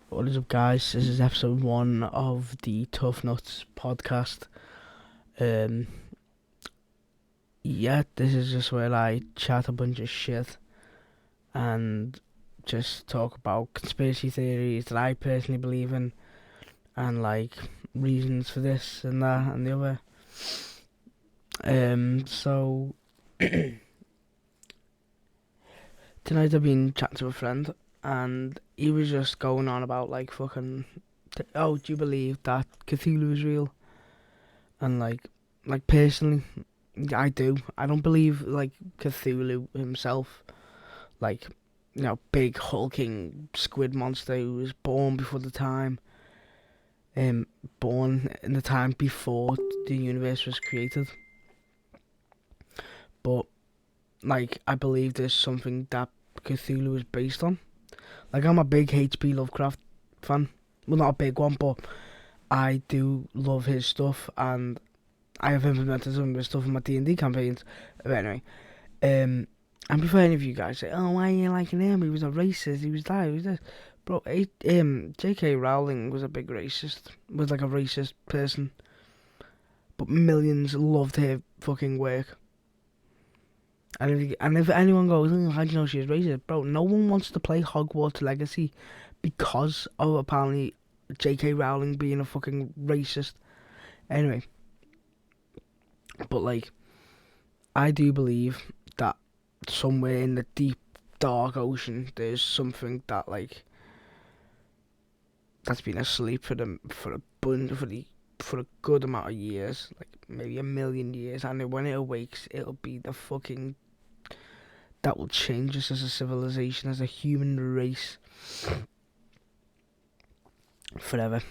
What is up, guys? This is episode 1 of the Tough Nuts podcast. Um, this is just where I chat a bunch of shit and just talk about conspiracy theories that I personally believe in and like reasons for this and that and the other. So tonight I've been chatting to a friend and he was just going on about like fucking, oh, do you believe that Cthulhu is real? And like personally, I do. I don't believe like Cthulhu himself, like big hulking squid monster who was born before the time, um, born in the time before the universe was created. But like I believe there's something that Cthulhu is based on. Like I'm a big H.P. Lovecraft fan. Well, not a big one, but I do love his stuff, and I have implemented some of his stuff in my D&D campaigns. But anyway, and before any of you guys say, "Oh, why are you liking him? He was a racist. He was that. He was this." Bro, J.K. Rowling was a big racist. Was like a racist person, but millions loved her fucking work. And if anyone goes, "Oh, how do you know she's racist?" Bro, no one wants to play Hogwarts Legacy because of apparently J.K. Rowling being a fucking racist. Anyway, but like, I do believe that somewhere in the deep dark ocean there's something that like that's been asleep for a good amount of years, like maybe a million years, and when it awakes it'll be the fucking that will change us as a civilization, as a human race forever.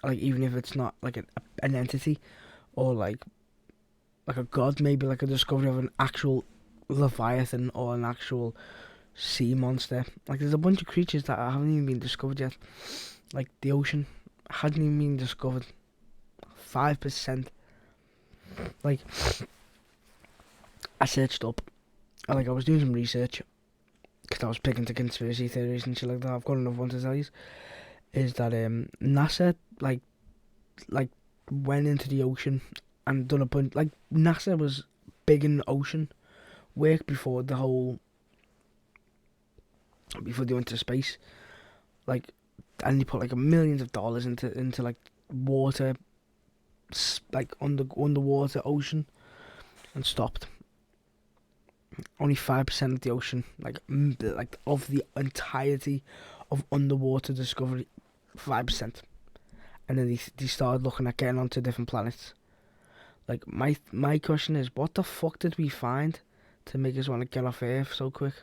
Like even if it's not like an entity or like a god, maybe like a discovery of an actual leviathan or an actual sea monster. Like there's a bunch of creatures that haven't even been discovered yet. Like the ocean hadn't even been discovered. 5%. Like I searched up, like I was doing some research because I was picking to conspiracy theories and shit like that. I've got another one to tell you. Is that NASA like went into the ocean and done a bunch. Like NASA was big in ocean work before they went to space. Like, and they put like millions of dollars into like water, like underwater ocean, and stopped. Only 5% of the ocean, like of the entirety of underwater discovery, 5%. And then they started looking at getting onto different planets. Like my question is, what the fuck did we find to make us want to get off Earth so quick?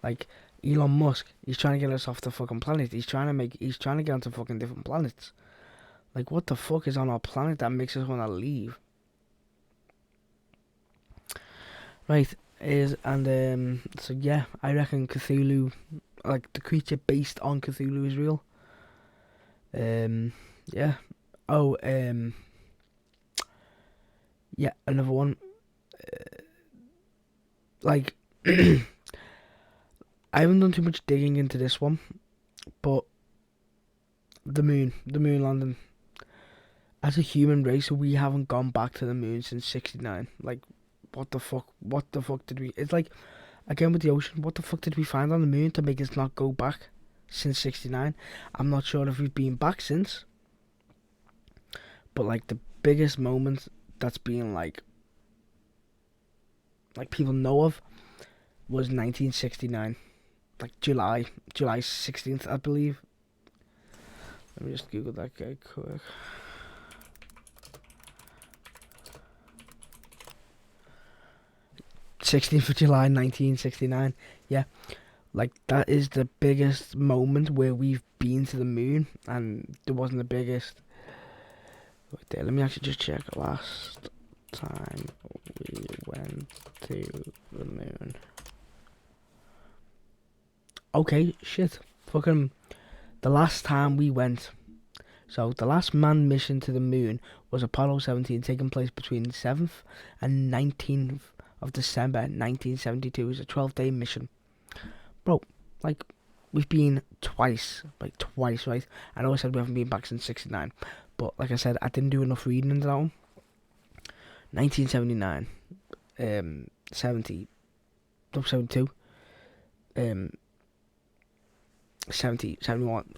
Like Elon Musk, he's trying to get us off the fucking planet. He's trying to get onto fucking different planets. Like what the fuck is on our planet that makes us want to leave? Right, so yeah, I reckon Cthulhu, like the creature based on Cthulhu, is real. Yeah. Oh, yeah, another one. Like, I haven't done too much digging into this one, but the moon landing. As a human race, we haven't gone back to the moon since '69. Like, what the fuck? What the fuck did we? It's like again with the ocean. What the fuck did we find on the moon to make us not go back since '69? I'm not sure if we've been back since. But like the biggest moment that's been like people know of was 1969, like July 16th, I believe. Let me just Google that guy quick. 16th of July 1969. Yeah, like that is the biggest moment where we've been to the moon, and there wasn't the biggest. Wait there, let me actually just check. Last time we went to the moon. Okay, shit. Fucking the last time we went. So the last manned mission to the moon was Apollo 17, taking place between the 7th and 19th of December 1972. It was a 12-day mission. Bro, like, we've been twice, like twice, right? I know I said we haven't been back since '69, but like I said, I didn't do enough reading into that one. 1979, 70, no, 72, 70, 71.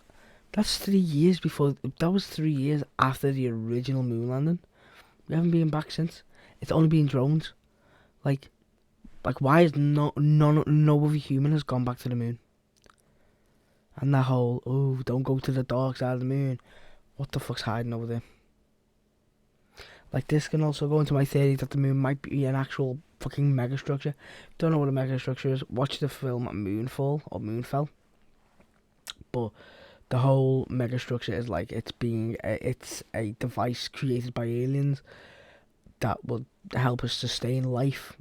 That's 3 years before. That was 3 years after the original moon landing. We haven't been back since. It's only been drones. Like, why is no other human has gone back to the moon? And that whole, oh, don't go to the dark side of the moon. What the fuck's hiding over there? Like, this can also go into my theory that the moon might be an actual fucking megastructure. Don't know what a megastructure is. Watch the film Moonfall or Moonfell. But the whole megastructure is like it's a device created by aliens that will help us sustain life,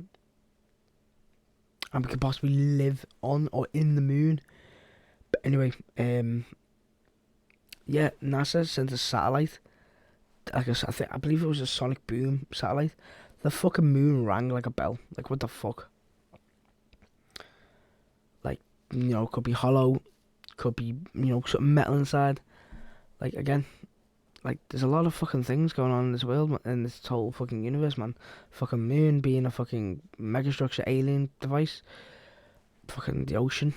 and we could possibly live on or in the moon. But anyway, yeah, NASA sent a satellite. I believe it was a sonic boom satellite. The fucking moon rang like a bell. Like, what the fuck? Like, could be hollow, could be something metal inside. Like, again, like, there's a lot of fucking things going on in this world, in this whole fucking universe, man. Fucking moon being a fucking megastructure alien device. Fucking the ocean.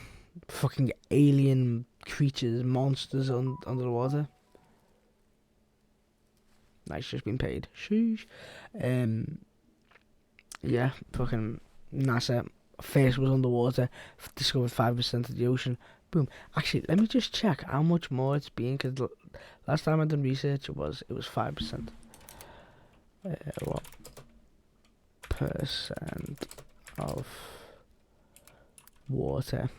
Fucking alien creatures, monsters under the water. Nice, just been paid. Sheesh. Yeah, fucking NASA. First was underwater, discovered 5% of the ocean. Boom. Actually, let me just check how much more it's been, because last time I did research, it was 5%. What percent of water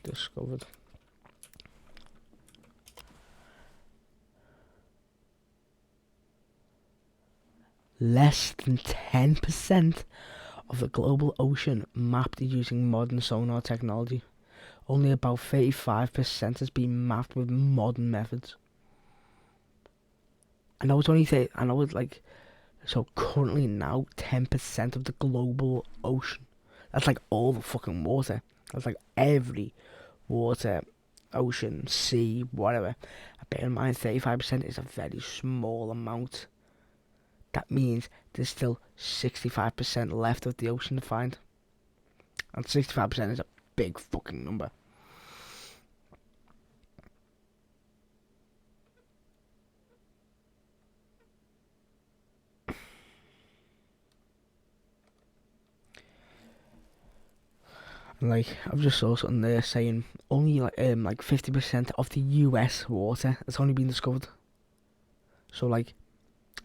discovered? Less than 10% of the global ocean mapped using modern sonar technology. Only about 35% has been mapped with modern methods. I know it's only I know it's like, so currently now 10% of the global ocean. That's like all the fucking water. That's like every water, ocean, sea, whatever. Bear in mind 35% is a very small amount. That means there's still 65% left of the ocean to find. And 65% is a big fucking number. Like, I've just saw something there saying only like 50% of the US water has only been discovered. So like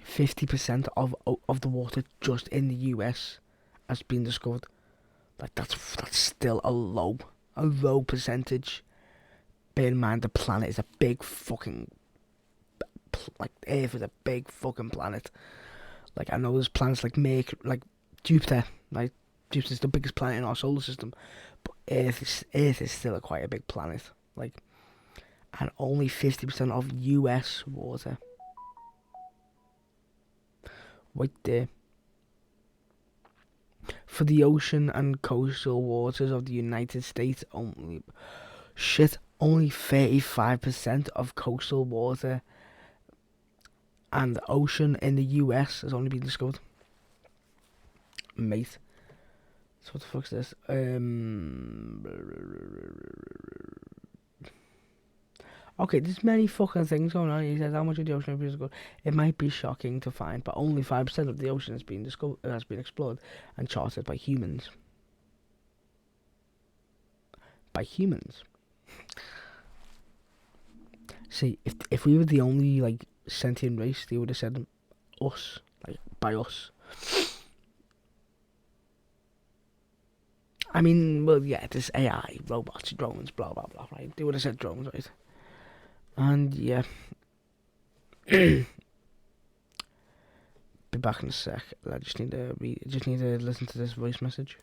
50% of the water just in the US has been discovered. Like, that's still a low percentage. Bear in mind the planet is a big fucking, like, Earth is a big fucking planet. Like, I know there's planets like Jupiter. Like, Jupiter's the biggest planet in our solar system, but Earth is still quite a big planet. Like, and only 50% of US water. Right there. For the ocean and coastal waters of the United States, only 35% of coastal water and the ocean in the US has only been discovered. Mate. So what the fuck's this? Okay, there's many fucking things going on. He says how much of the ocean is good. It might be shocking to find, but only 5% of the ocean has been explored and charted by humans. By humans. See, if we were the only like sentient race, they would have said us, like by us. I mean, well, yeah, there's AI, robots, drones, blah blah blah, right? They would have said drones, right? And yeah, be back in a sec. I just need to listen to this voice message.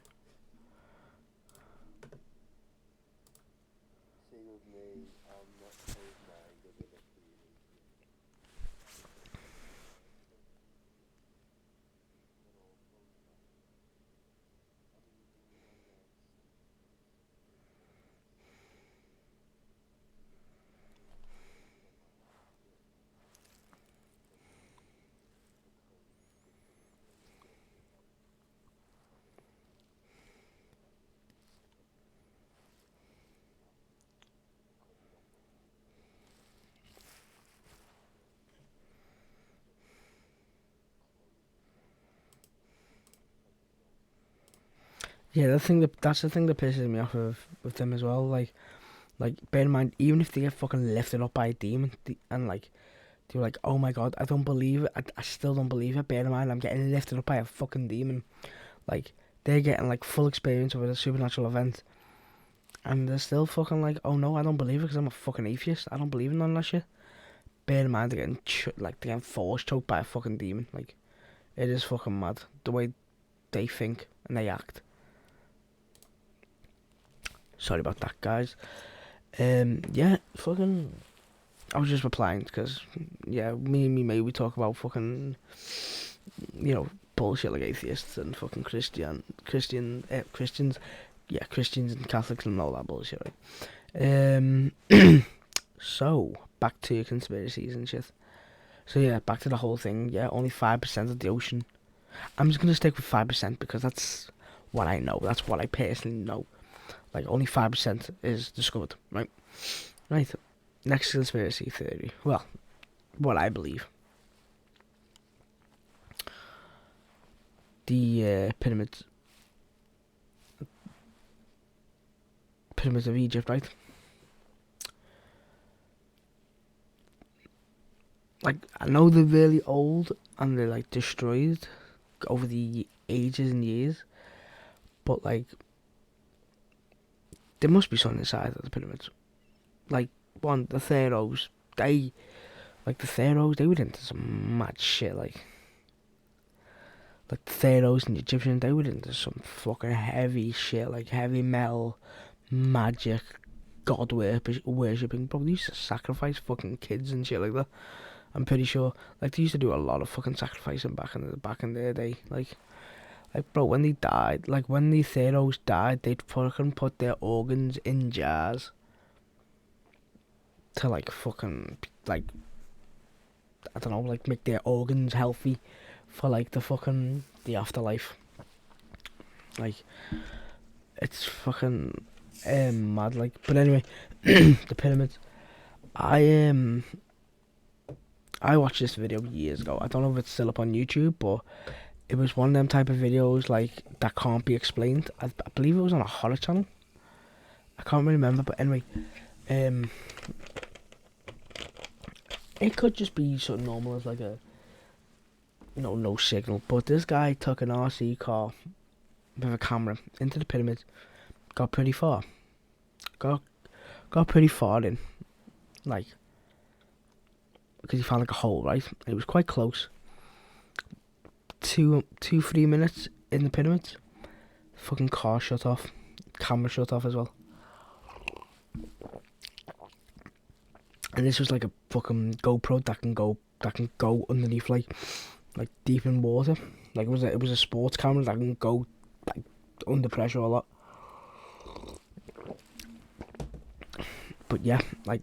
Yeah, that's the thing that pisses me off with them as well. Like bear in mind, even if they get fucking lifted up by a demon, and like they're like, oh my god, I don't believe it. I still don't believe it. Bear in mind, I'm getting lifted up by a fucking demon. Like they're getting like full experience of a supernatural event, and they're still fucking like, oh no, I don't believe it because I'm a fucking atheist. I don't believe in none of that shit. Bear in mind, they're getting force choked by a fucking demon. Like it is fucking mad the way they think and they act. Sorry about that, guys. Yeah, fucking. I was just replying because, yeah, me and me mate, we talk about fucking, bullshit like atheists and fucking Christians, yeah, Christians and Catholics and all that bullshit, right? So back to your conspiracies and shit. So yeah, back to the whole thing. Yeah, only 5% of the ocean. I'm just gonna stick with 5% because that's what I know. That's what I personally know. Like only 5% is discovered, right? Right. Next conspiracy theory. Well, what I believe. The pyramids of Egypt, right? Like I know they're really old and they're like destroyed over the ages and years, but like there must be something inside of the pyramids. Like the pharaohs, the pharaohs, they were into some mad shit. Like the pharaohs and the Egyptians, they were into some fucking heavy shit, like heavy metal, magic, god worshipping. Bro, they used to sacrifice fucking kids and shit like that. I'm pretty sure. Like they used to do a lot of fucking sacrificing back in their day. Like bro, when they died, like when the pharaohs died, they'd fucking put their organs in jars to like fucking like I don't know, like make their organs healthy for like the afterlife. Like it's fucking mad. Like, but anyway, the pyramids. I I watched this video years ago. I don't know if it's still up on YouTube, but it was one of them type of videos like that can't be explained. I believe it was on a horror channel. I can't really remember, but anyway, um, it could just be something normal as like a no signal. But this guy took an RC car with a camera into the pyramids, got pretty far, got got pretty far in, like because he found like a hole, right? It was quite close. 3 minutes in the pyramids, fucking car shut off, camera shut off as well. And this was like a fucking GoPro that can go underneath like deep in water. Like it was a sports camera that can go like under pressure a lot. But yeah, like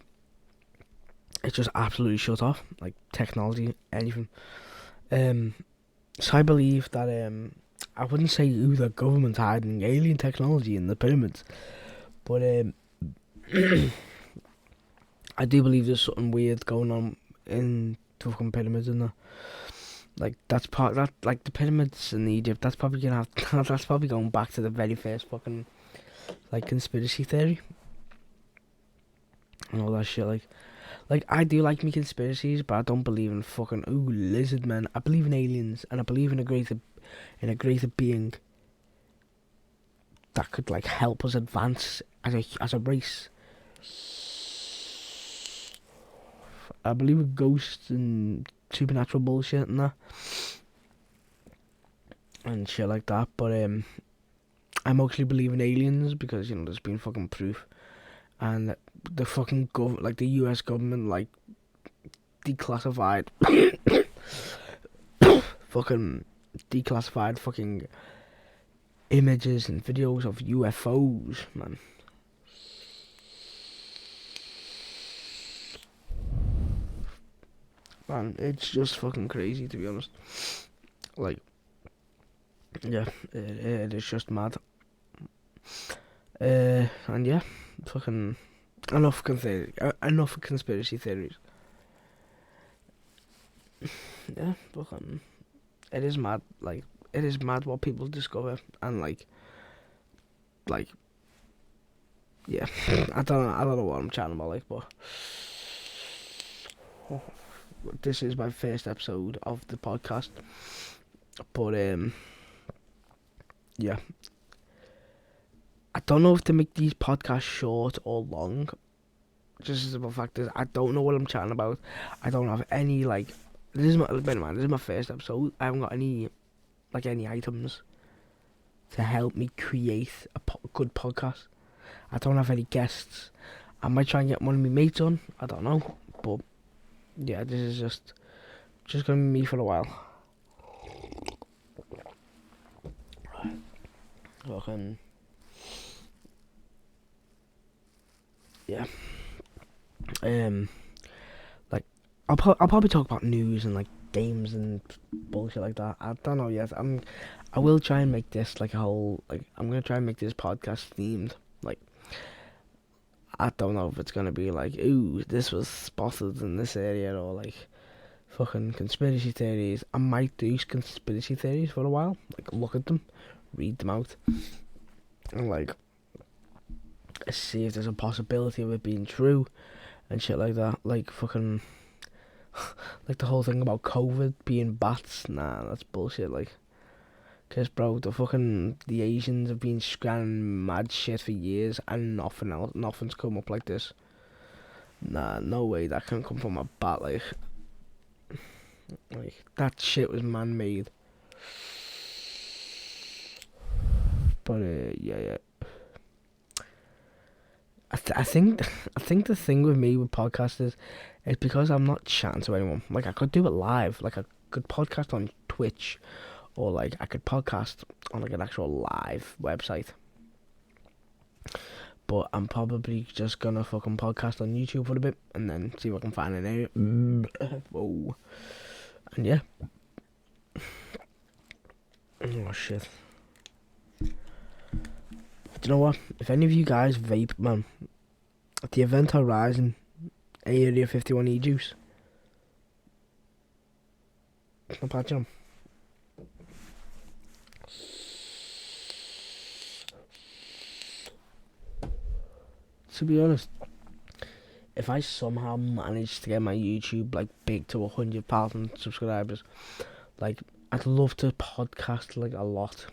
it's just absolutely shut off. Like technology, anything. So I believe that I wouldn't say who the government's hiding alien technology in the pyramids, but I do believe there's something weird going on in the fucking pyramids and that. Like that's part that like the pyramids in Egypt. That's probably gonna have that's probably going back to the very first fucking like conspiracy theory and all that shit. Like I do like me conspiracies, but I don't believe in fucking lizard men. I believe in aliens and I believe in a greater being that could like help us advance as a race. I believe in ghosts and supernatural bullshit and that and shit like that. But I mostly believe in aliens because there's been fucking proof, and the fucking like the U.S. government like declassified, fucking declassified fucking images and videos of UFOs, man. Man, it's just fucking crazy to be honest. Like, yeah, it is just mad. And yeah, fucking enough conspiracy theories. Yeah, fucking, it is mad. Like, it is mad what people discover, and like, like, yeah, I don't know what I'm chatting about, like, but this is my first episode of the podcast. But yeah, I don't know if to make these podcasts short or long. Just as a fact is, I don't know what I'm chatting about. I don't have any like. This is my first episode. I haven't got any items to help me create a good podcast. I don't have any guests. I might try and get one of my mates on. I don't know, but yeah, this is just gonna be me for a while. Fucking yeah. Like I'll probably talk about news and like games and bullshit like that. I don't know yet. I will try and make this like a whole like I'm gonna try and make this podcast themed. Like I don't know if it's gonna be like, ooh, this was spotted in this area, or like fucking conspiracy theories. I might do conspiracy theories for a while. Like look at them, read them out, and like see if there's a possibility of it being true and shit like that. Like fucking like the whole thing about COVID being bats. Nah, that's bullshit. Like, cause bro, the Asians have been scanning mad shit for years and nothing's come up like this. Nah, no way that can come from a bat. Like that shit was man-made. But yeah. I think the thing with me with podcasts is because I'm not chatting to anyone. Like I could do it live. Like I could podcast on Twitch, or like I could podcast on like an actual live website. But I'm probably just gonna fucking podcast on YouTube for a bit and then see if I can find an area. Whoa. And yeah. Oh shit. Do you know what? If any of you guys vape, man, at the Event Horizon Area 51 E-Juice, I'll patch on. To be honest, if I somehow manage to get my YouTube like big to 100,000 subscribers, like I'd love to podcast like a lot.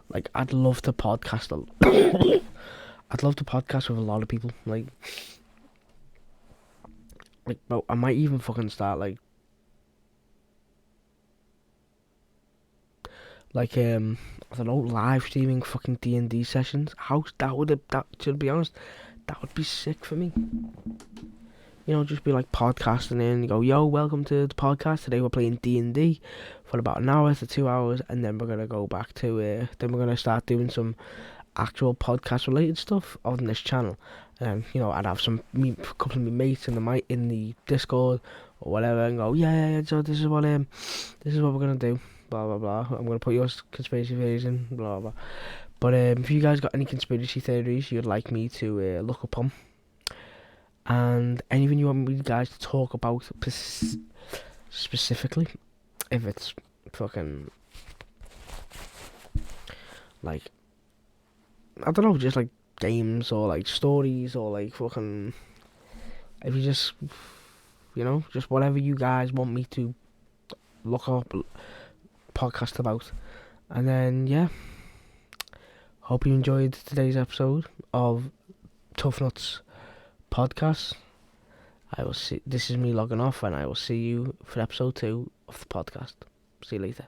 Like I'd love to podcast I'd love to podcast with a lot of people. Like bro, I might even fucking start like I don't know, live streaming fucking D&D sessions. To be honest, that would be sick for me. You know, just be like podcasting in, you go, yo, welcome to the podcast. Today we're playing D&D for about an hour to 2 hours, and then we're gonna go back to then we're gonna start doing some actual podcast related stuff on this channel. And you know, I'd have a couple of my mates in the Discord or whatever, and go, yeah. So this is what we're gonna do. Blah blah blah. I'm gonna put your conspiracy theories in. Blah blah. But if you guys got any conspiracy theories you'd like me to look upon, and anything you want me guys to talk about specifically, if it's fucking like I don't know, just like games or like stories or like fucking, if you just, you know, just whatever you guys want me to look up, podcast about. And then yeah, hope you enjoyed today's episode of Tough Nuts podcast. This is me logging off, and I will see you for episode 2 of the podcast. See you later.